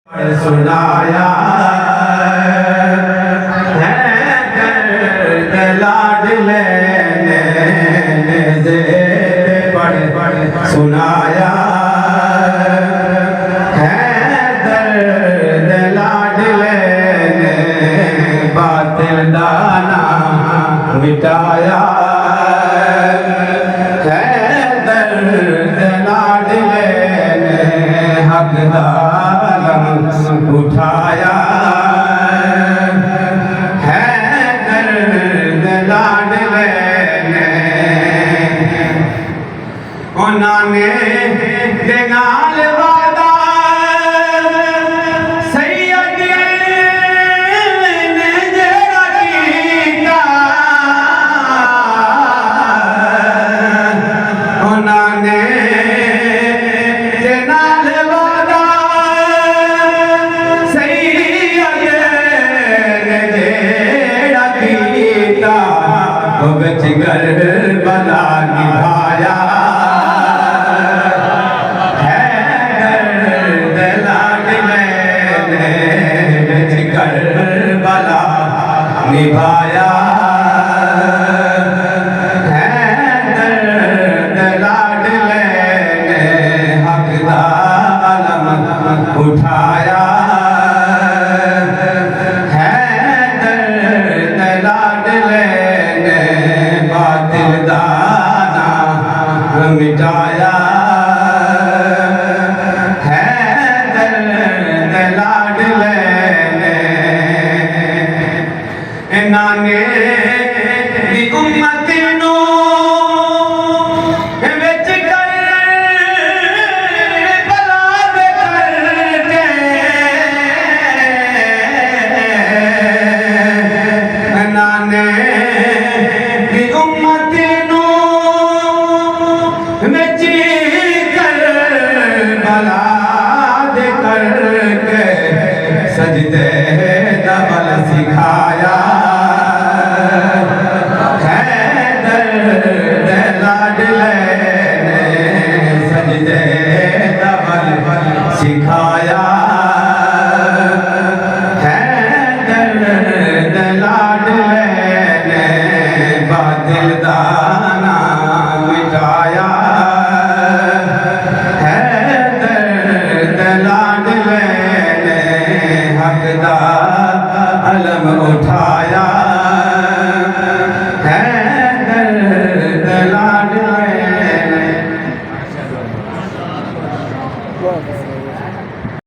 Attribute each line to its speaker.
Speaker 1: सुनाया है दर्द लाडले ने पढ़ सुनाया है दर्द लाडले ने बातिल दाना मिटाया है दर्द लाडले ने हक उठाया है दर्द लाडले ने उन्होंने दे नाल वादा सैयद ने जेड़ा कीता उन्होंने दे नाल वादा कर बला निभाया है दर्द लाडले ने कर बला निभाया है दर्द लाडले ने हक दा अलम उठाया है दर्द लाडले बातिल दाना मिटाया है दर्द लाडले ने नाने दी उम्मत नू विच कर बला दे करके नाने सजदे दबल सिखाया है दर्द लाडले ने सजदे दबल सिखाया है दर्द लाडले ने बातिल दाना मिटाया है दर्द लाडले हक दा अलम